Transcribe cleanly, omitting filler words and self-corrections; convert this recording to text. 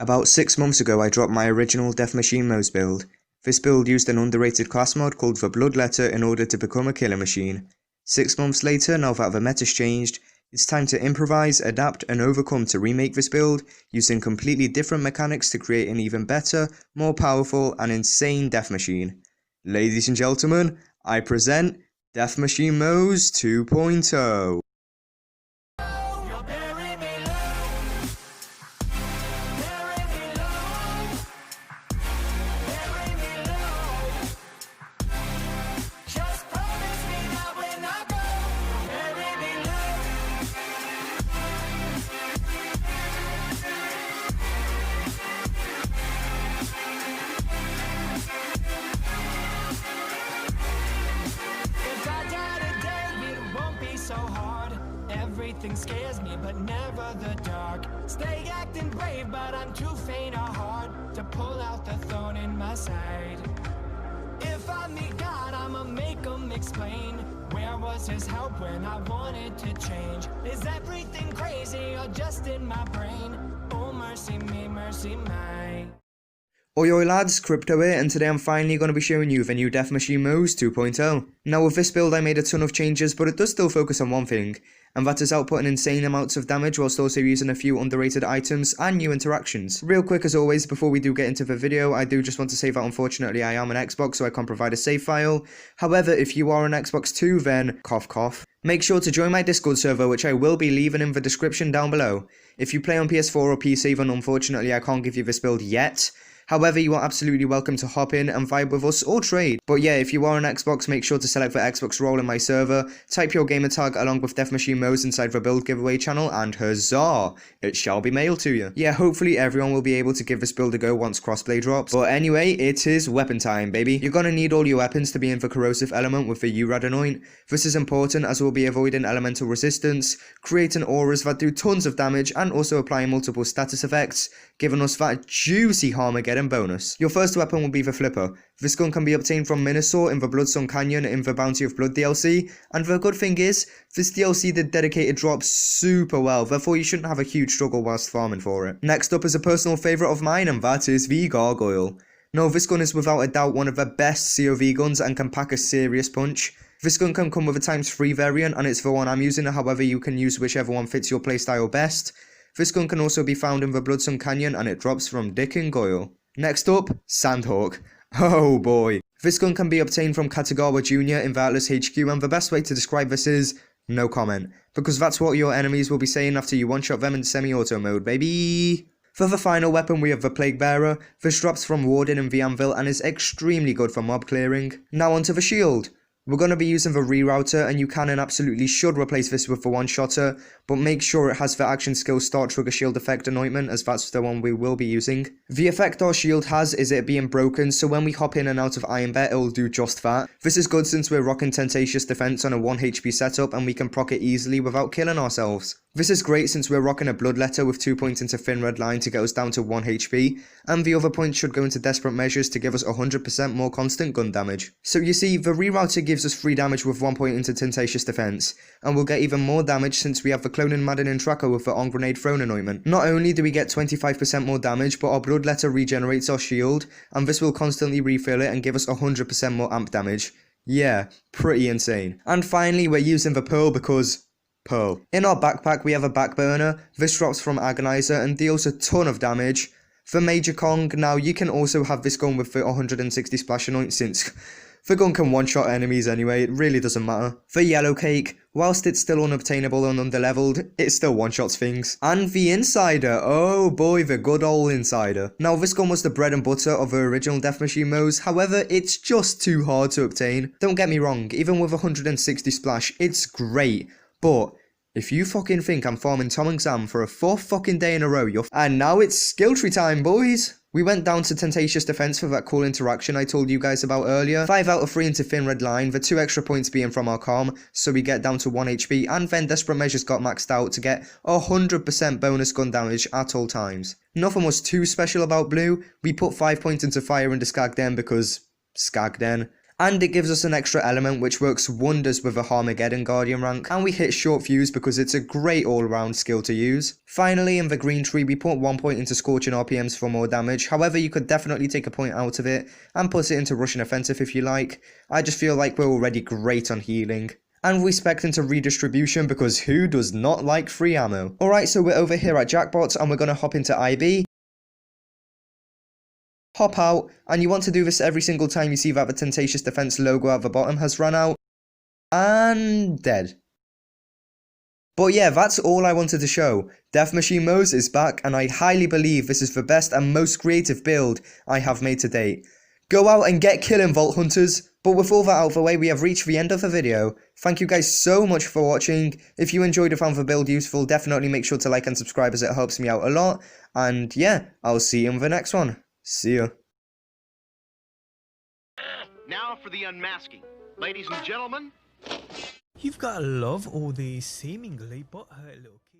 About 6 months ago I dropped my original Death Machine Moze build. This build used an underrated class mod called the Bloodletter in order to become a killer machine. 6 months later, now that the meta's changed, it's time to improvise, adapt and overcome to remake this build using completely different mechanics to create an even better, more powerful and insane Death Machine. Ladies and gentlemen, I present Death Machine Moze 2.0. Everything scares me, but never the dark. Stay acting brave, but I'm too faint of heart to pull out the thorn in my side. If I meet God, I'ma make him explain. Where was his help when I wanted to change? Is everything crazy or just in my brain? Oh, mercy me, mercy mine. Oi lads, Crypto here, and today I'm finally going to be showing you the new Death Machine Moze 2.0. Now with this build I made a ton of changes, but it does still focus on one thing, and that is outputting insane amounts of damage whilst also using a few underrated items and new interactions. Real quick as always, before we do get into the video, I do just want to say that unfortunately I am an Xbox so I can't provide a save file. However, if you are an Xbox too, then cough cough. Make sure to join my Discord server, which I will be leaving in the description down below. If you play on PS4 or PC, then unfortunately I can't give you this build yet. However, you are absolutely welcome to hop in and vibe with us or trade. But yeah, if you are on Xbox, make sure to select the Xbox role in my server, type your gamer tag along with Death Machine Moze inside the build giveaway channel, and huzzah! It shall be mailed to you. Yeah, hopefully everyone will be able to give this build a go once crossplay drops. But anyway, it is weapon time, baby. You're gonna need all your weapons to be in the corrosive element with the URAD anoint. This is important as we'll be avoiding elemental resistance, creating auras that do tons of damage, and also applying multiple status effects, giving us that juicy Armageddon bonus. Your first weapon will be the Flipper. This gun can be obtained from Minosaur in the Bloodsun Canyon in the Bounty of Blood DLC, and the good thing is, this DLC did dedicated drops super well, therefore you shouldn't have a huge struggle whilst farming for it. Next up is a personal favourite of mine, and that is the Gargoyle. Now this gun is without a doubt one of the best COV guns and can pack a serious punch. This gun can come with a ×3 variant and it's the one I'm using, however you can use whichever one fits your playstyle best. This gun can also be found in the Bloodsun Canyon and it drops from Dick and Goyle. Next up, Sandhawk. Oh boy. This gun can be obtained from Katagawa Jr. in the Atlas HQ, and the best way to describe this is no comment, because that's what your enemies will be saying after you one-shot them in semi-auto mode, baby. For the final weapon we have the Plague Bearer. This drops from Warden in the Anvil and is extremely good for mob clearing. Now onto the shield. We're going to be using the Rerouter, and you can and absolutely should replace this with the one-shotter, but make sure it has the action skill Start Trigger Shield Effect anointment, as that's the one we will be using. The effect our shield has is it being broken, so when we hop in and out of Iron Bet, it'll do just that. This is good since we're rocking Tentacious Defense on a 1 HP setup and we can proc it easily without killing ourselves. This is great since we're rocking a Bloodletter with 2 points into Thin Red Line to get us down to 1 HP, and the other points should go into Desperate Measures to give us 100% more constant gun damage. So you see, the Rerouter gives us 3 damage with 1 point into Tentacious Defense, and we'll get even more damage since we have the Cloning Maddening Tracker with the On Grenade Thrown anointment. Not only do we get 25% more damage, but our Bloodletter regenerates our shield, and this will constantly refill it and give us 100% more amp damage. Yeah, pretty insane. And finally, we're using the Pearl because Pearl. In our backpack we have a Backburner. This drops from Agonizer and deals a ton of damage. For Major Kong, now you can also have this gun with the 160 splash anoint since the gun can one-shot enemies anyway, it really doesn't matter. For Yellow Cake, whilst it's still unobtainable and underleveled, it still one-shots things. And the Insider, oh boy, the good old Insider. Now this gun was the bread and butter of the original Death Machine Moze, however it's just too hard to obtain. Don't get me wrong, even with 160 splash, it's great. But if you fucking think I'm farming Tom and Sam for a 4th fucking day in a row, and now it's skill tree time, boys! We went down to Tentacious Defense for that cool interaction I told you guys about earlier. 5 out of 3 into Thin Red Line, the 2 extra points being from our calm, so we get down to 1 HP, and then Desperate Measures got maxed out to get 100% bonus gun damage at all times. Nothing was too special about Blue. We put 5 points into Fire into Skagden because Skagden. And it gives us an extra element which works wonders with a Harmageddon Guardian rank, and we hit short fuse because it's a great all-round skill to use. Finally, in the green tree we put 1 point into Scorching RPMs for more damage, however you could definitely take a point out of it and put it into Russian Offensive if you like. I just feel like we're already great on healing. And we spec into Redistribution because who does not like free ammo? Alright, so we're over here at Jackbots and we're going to hop into IB. Hop out, and you want to do this every single time you see that the Tentacious Defense logo at the bottom has run out. And dead. But yeah, that's all I wanted to show. Death Machine Moze is back, and I highly believe this is the best and most creative build I have made to date. Go out and get killing, Vault Hunters! But with all that out of the way, we have reached the end of the video. Thank you guys so much for watching. If you enjoyed or found the build useful, definitely make sure to like and subscribe as it helps me out a lot. And yeah, I'll see you in the next one. See ya. Now for the unmasking. Ladies and gentlemen. You've got to love all these seemingly butthurt little kids.